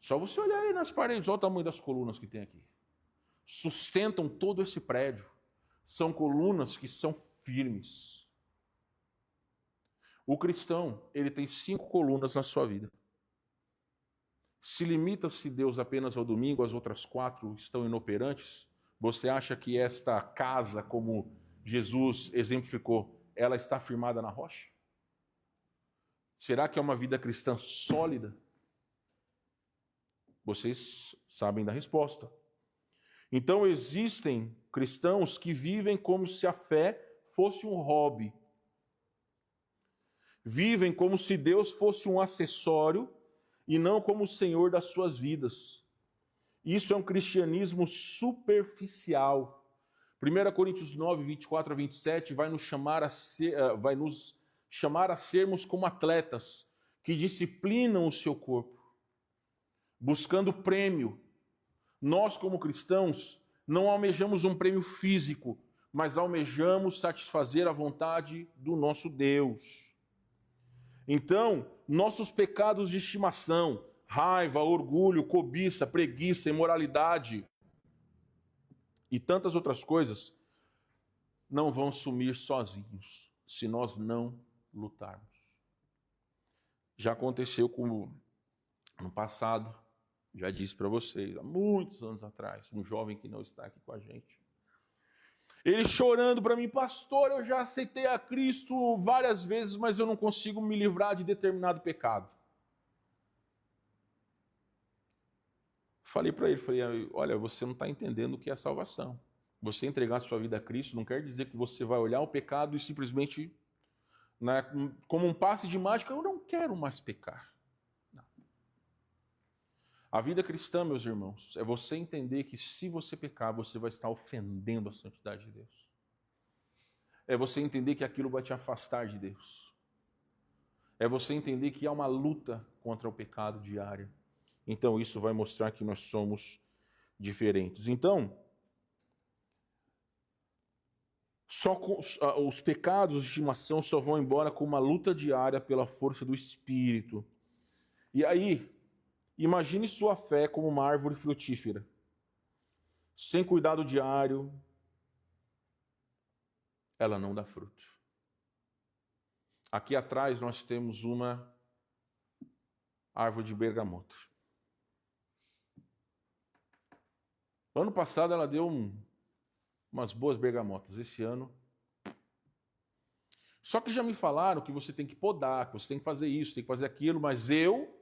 Só você olhar aí nas paredes, olha o tamanho das colunas que tem aqui. Sustentam todo esse prédio. São colunas que são firmes. O cristão, ele tem 5 colunas na sua vida. Se limita-se Deus apenas ao domingo, as outras 4 estão inoperantes, você acha que esta casa, como Jesus exemplificou, ela está firmada na rocha? Será que é uma vida cristã sólida? Vocês sabem da resposta. Então existem cristãos que vivem como se a fé fosse um hobby. Vivem como se Deus fosse um acessório e não como o Senhor das suas vidas. Isso é um cristianismo superficial. 1 Coríntios 9, 24 a 27 vai nos chamar a sermos como atletas que disciplinam o seu corpo, buscando prêmio. Nós, como cristãos, não almejamos um prêmio físico, mas almejamos satisfazer a vontade do nosso Deus. Então, nossos pecados de estimação, raiva, orgulho, cobiça, preguiça, imoralidade e tantas outras coisas, não vão sumir sozinhos se nós não lutarmos. Já aconteceu no passado, já disse para vocês, há muitos anos atrás, um jovem que não está aqui com a gente. Ele chorando para mim, pastor, eu já aceitei a Cristo várias vezes, mas eu não consigo me livrar de determinado pecado. Falei para ele, olha, você não está entendendo o que é salvação. Você entregar a sua vida a Cristo não quer dizer que você vai olhar o pecado e simplesmente, como um passe de mágica, eu não quero mais pecar. Não. A vida cristã, meus irmãos, é você entender que se você pecar, você vai estar ofendendo a santidade de Deus. É você entender que aquilo vai te afastar de Deus. É você entender que há uma luta contra o pecado diária. Então isso vai mostrar que nós somos diferentes. Então, os pecados de estimação só vão embora com uma luta diária pela força do Espírito. E aí, imagine sua fé como uma árvore frutífera. Sem cuidado diário, ela não dá fruto. Aqui atrás nós temos uma árvore de bergamota. Ano passado ela deu umas boas bergamotas. Esse ano... Só que já me falaram que você tem que podar, que você tem que fazer isso, tem que fazer aquilo, mas eu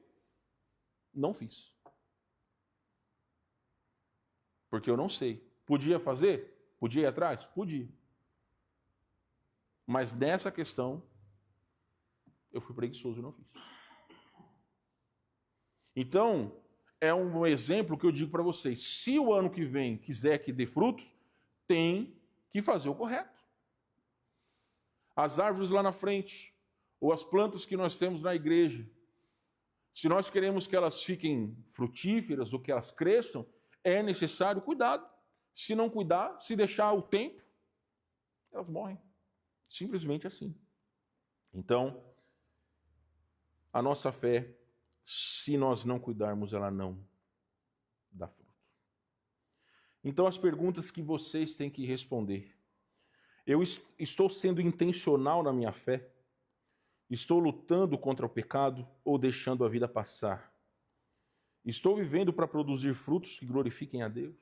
não fiz. Porque eu não sei. Podia fazer? Podia ir atrás? Podia. Mas nessa questão, eu fui preguiçoso e não fiz. Então, é um exemplo que eu digo para vocês. Se o ano que vem quiser que dê frutos, tem que fazer o correto. As árvores lá na frente, ou as plantas que nós temos na igreja, se nós queremos que elas fiquem frutíferas ou que elas cresçam, é necessário cuidado. Se não cuidar, se deixar o tempo, elas morrem. Simplesmente assim. Então, a nossa fé se nós não cuidarmos, ela não dá fruto. Então, as perguntas que vocês têm que responder: eu estou sendo intencional na minha fé? Estou lutando contra o pecado ou deixando a vida passar? Estou vivendo para produzir frutos que glorifiquem a Deus?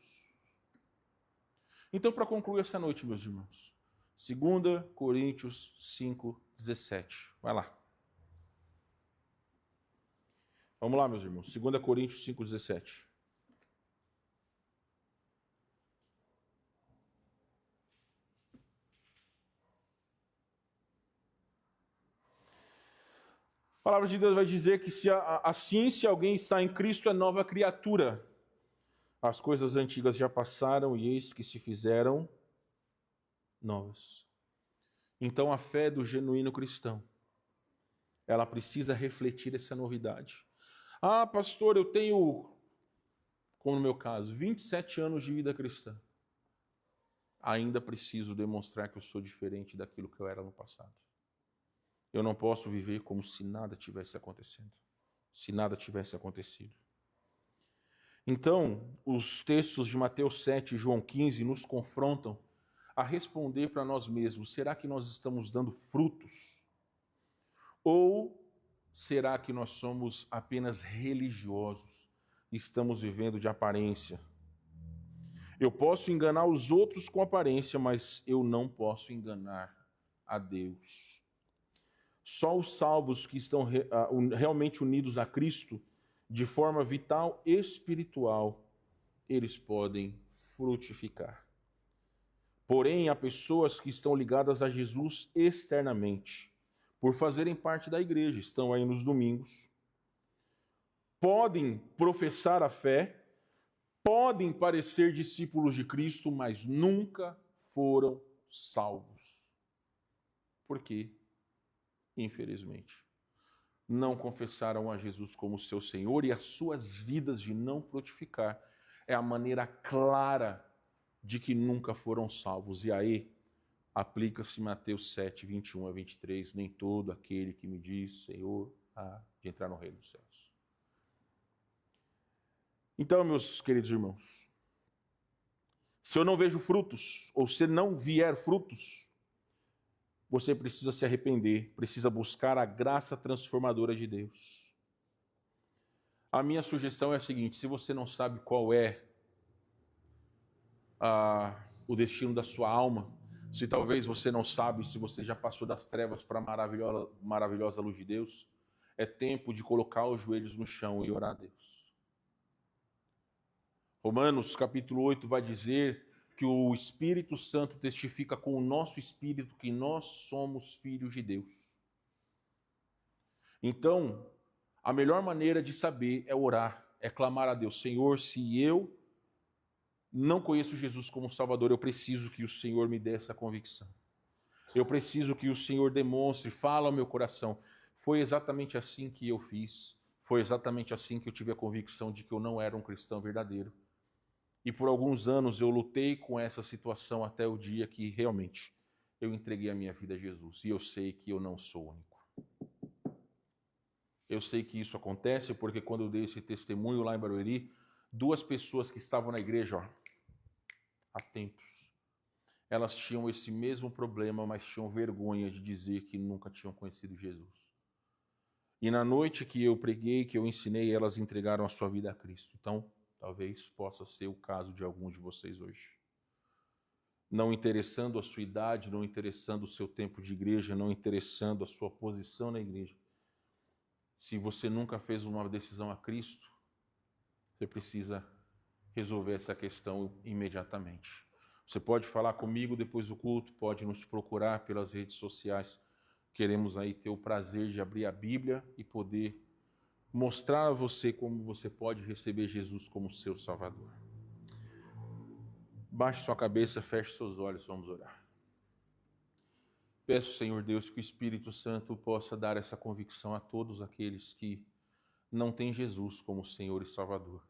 Então, para concluir essa noite, meus irmãos, 2 Coríntios 5:17. Vai lá. Vamos lá, meus irmãos. 2 Coríntios 5:17. A palavra de Deus vai dizer que se alguém está em Cristo, é nova criatura. As coisas antigas já passaram e eis que se fizeram novas. Então, a fé do genuíno cristão, ela precisa refletir essa novidade. Ah, pastor, eu tenho, como no meu caso, 27 anos de vida cristã. Ainda preciso demonstrar que eu sou diferente daquilo que eu era no passado. Eu não posso viver como se nada tivesse acontecendo, se nada tivesse acontecido. Então, os textos de Mateus 7 e João 15 nos confrontam a responder para nós mesmos: será que nós estamos dando frutos? Ou será que nós somos apenas religiosos e estamos vivendo de aparência? Eu posso enganar os outros com aparência, mas eu não posso enganar a Deus. Só os salvos que estão realmente unidos a Cristo, de forma vital e espiritual, eles podem frutificar. Porém, há pessoas que estão ligadas a Jesus externamente, por fazerem parte da igreja, estão aí nos domingos, podem professar a fé, podem parecer discípulos de Cristo, mas nunca foram salvos. Por quê? Infelizmente, não confessaram a Jesus como seu Senhor, e as suas vidas de não frutificar é a maneira clara de que nunca foram salvos. E aí aplica-se Mateus 7, 21 a 23, nem todo aquele que me diz Senhor há de entrar no reino dos céus. Então, meus queridos irmãos, se eu não vejo frutos, ou se não vier frutos, você precisa se arrepender, precisa buscar a graça transformadora de Deus. A minha sugestão é a seguinte: se você não sabe qual é o destino da sua alma, se talvez você não sabe se você já passou das trevas para a maravilhosa luz de Deus, é tempo de colocar os joelhos no chão e orar a Deus. Romanos capítulo 8 vai dizer que o Espírito Santo testifica com o nosso espírito que nós somos filhos de Deus. Então, a melhor maneira de saber é orar, é clamar a Deus: Senhor, se eu não conheço Jesus como Salvador, eu preciso que o Senhor me dê essa convicção. Eu preciso que o Senhor demonstre, fala ao meu coração. Foi exatamente assim que eu fiz. Foi exatamente assim que eu tive a convicção de que eu não era um cristão verdadeiro. E por alguns anos eu lutei com essa situação até o dia que realmente eu entreguei a minha vida a Jesus. E eu sei que eu não sou único. Eu sei que isso acontece porque quando eu dei esse testemunho lá em Barueri, 2 pessoas que estavam na igreja há tempos, elas tinham esse mesmo problema, mas tinham vergonha de dizer que nunca tinham conhecido Jesus. E na noite que eu preguei, que eu ensinei, elas entregaram a sua vida a Cristo. Então, talvez possa ser o caso de alguns de vocês hoje. Não interessando a sua idade, não interessando o seu tempo de igreja, não interessando a sua posição na igreja. Se você nunca fez uma decisão a Cristo, você precisa resolver essa questão imediatamente. Você pode falar comigo depois do culto, pode nos procurar pelas redes sociais. Queremos aí ter o prazer de abrir a Bíblia e poder mostrar a você como você pode receber Jesus como seu Salvador. Baixe sua cabeça, feche seus olhos, vamos orar. Peço, Senhor Deus, que o Espírito Santo possa dar essa convicção a todos aqueles que não têm Jesus como Senhor e Salvador.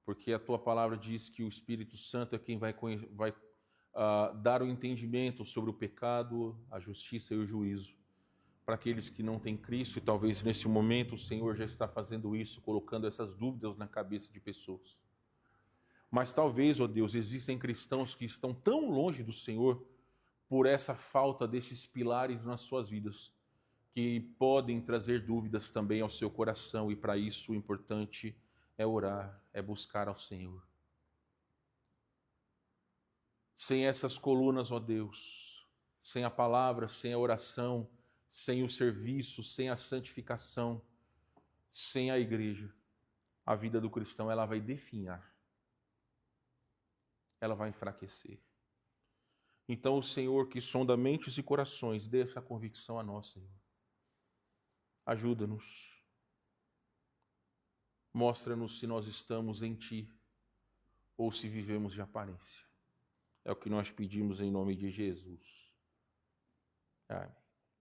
Porque a tua palavra diz que o Espírito Santo é quem vai dar o entendimento sobre o pecado, a justiça e o juízo. para aqueles que não têm Cristo, e talvez nesse momento o Senhor já está fazendo isso, colocando essas dúvidas na cabeça de pessoas. Mas talvez, ó Deus, existem cristãos que estão tão longe do Senhor por essa falta desses pilares nas suas vidas, que podem trazer dúvidas também ao seu coração, e para isso o importante é orar, é buscar ao Senhor. Sem essas colunas, ó Deus, sem a palavra, sem a oração, sem o serviço, sem a santificação, sem a igreja, a vida do cristão ela vai definhar, ela vai enfraquecer. Então o Senhor, que sonda mentes e corações, dê essa convicção a nós, Senhor. Ajuda-nos. Mostra-nos se nós estamos em Ti ou se vivemos de aparência. É o que nós pedimos em nome de Jesus. Amém.